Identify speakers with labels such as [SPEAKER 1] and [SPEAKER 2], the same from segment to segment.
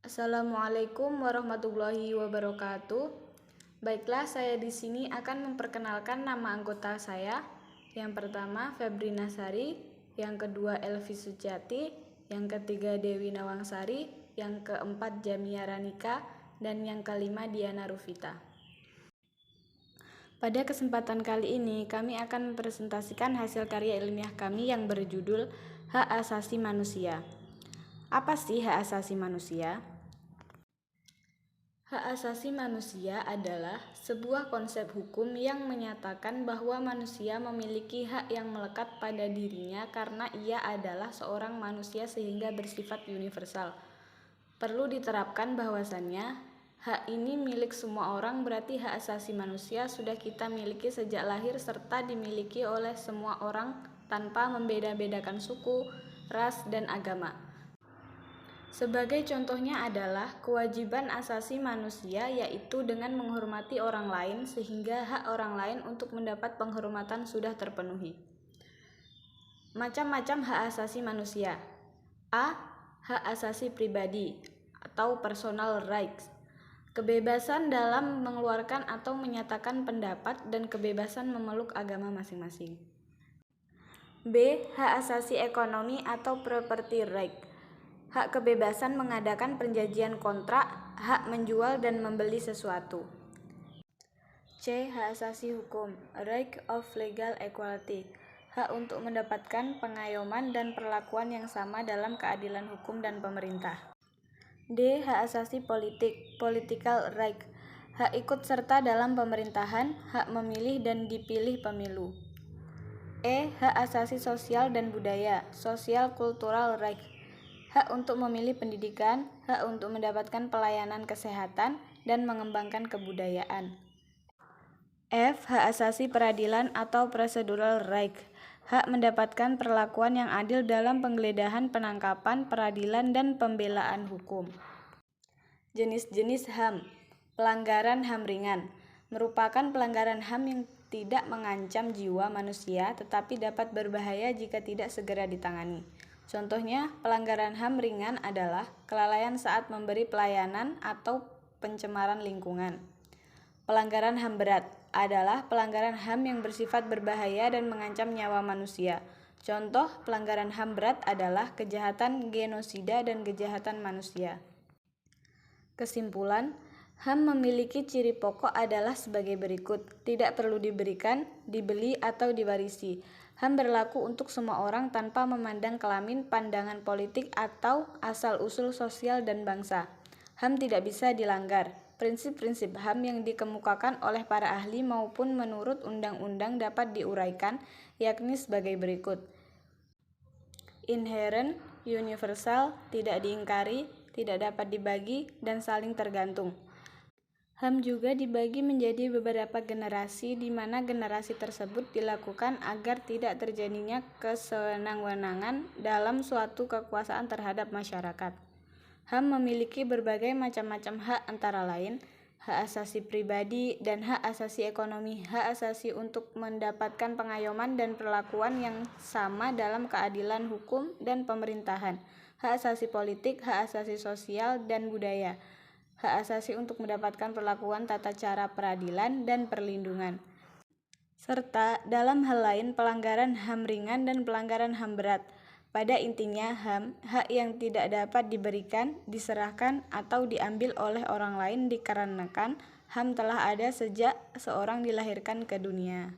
[SPEAKER 1] Assalamualaikum warahmatullahi wabarakatuh. Baiklah, saya di sini akan memperkenalkan nama anggota saya. Yang pertama Febri Nasari, yang kedua Elvi Suciati, yang ketiga Dewi Nawangsari, yang keempat Jamia Ranika, dan yang kelima Diana Rufita. Pada kesempatan kali ini, kami akan mempresentasikan hasil karya ilmiah kami yang berjudul Hak Asasi Manusia. Apa sih hak asasi manusia? Hak asasi manusia adalah sebuah konsep hukum yang menyatakan bahwa manusia memiliki hak yang melekat pada dirinya karena ia adalah seorang manusia sehingga bersifat universal. Perlu diterapkan bahwasannya hak ini milik semua orang, berarti hak asasi manusia sudah kita miliki sejak lahir serta dimiliki oleh semua orang tanpa membeda-bedakan suku, ras, dan agama. Sebagai contohnya adalah kewajiban asasi manusia, yaitu dengan menghormati orang lain sehingga hak orang lain untuk mendapat penghormatan sudah terpenuhi. Macam-macam hak asasi manusia. A. Hak asasi pribadi atau personal rights. Kebebasan dalam mengeluarkan atau menyatakan pendapat dan kebebasan memeluk agama masing-masing. B. Hak asasi ekonomi atau property right. Hak kebebasan mengadakan perjanjian kontrak, hak menjual dan membeli sesuatu. C. Hak asasi hukum, right of legal equality. Hak untuk mendapatkan pengayoman dan perlakuan yang sama dalam keadilan hukum dan pemerintah. D. Hak asasi politik, political right. Hak ikut serta dalam pemerintahan, hak memilih dan dipilih pemilu. E. Hak asasi sosial dan budaya, social cultural right. Hak untuk memilih pendidikan, hak untuk mendapatkan pelayanan kesehatan, dan mengembangkan kebudayaan. F. Hak asasi peradilan atau procedural right. Hak mendapatkan perlakuan yang adil dalam penggeledahan, penangkapan, peradilan, dan pembelaan hukum. Jenis-jenis HAM. Pelanggaran HAM ringan merupakan pelanggaran HAM yang tidak mengancam jiwa manusia tetapi dapat berbahaya jika tidak segera ditangani. Contohnya, pelanggaran HAM ringan adalah kelalaian saat memberi pelayanan atau pencemaran lingkungan. Pelanggaran HAM berat adalah pelanggaran HAM yang bersifat berbahaya dan mengancam nyawa manusia. Contoh pelanggaran HAM berat adalah kejahatan genosida dan kejahatan manusia. Kesimpulan, HAM memiliki ciri pokok adalah sebagai berikut: tidak perlu diberikan, dibeli, atau diwarisi. HAM berlaku untuk semua orang tanpa memandang kelamin, pandangan politik, atau asal-usul sosial dan bangsa. HAM tidak bisa dilanggar. Prinsip-prinsip HAM yang dikemukakan oleh para ahli maupun menurut undang-undang dapat diuraikan, yakni sebagai berikut. Inherent, universal, tidak diingkari, tidak dapat dibagi, dan saling tergantung. HAM juga dibagi menjadi beberapa generasi, di mana generasi tersebut dilakukan agar tidak terjadinya kesewenang-wenangan dalam suatu kekuasaan terhadap masyarakat. HAM memiliki berbagai macam-macam hak antara lain hak asasi pribadi dan hak asasi ekonomi, hak asasi untuk mendapatkan pengayoman dan perlakuan yang sama dalam keadilan hukum dan pemerintahan, hak asasi politik, hak asasi sosial dan budaya, hak asasi untuk mendapatkan perlakuan tata cara peradilan dan perlindungan, serta dalam hal lain pelanggaran HAM ringan dan pelanggaran HAM berat. Pada intinya HAM, hak yang tidak dapat diberikan, diserahkan, atau diambil oleh orang lain dikarenakan HAM telah ada sejak seorang dilahirkan ke dunia.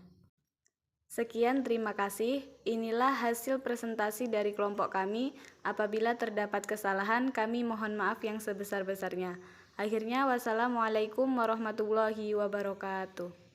[SPEAKER 1] Sekian, terima kasih. Inilah hasil presentasi dari kelompok kami. Apabila terdapat kesalahan, kami mohon maaf yang sebesar-besarnya. Akhirnya, wassalamualaikum warahmatullahi wabarakatuh.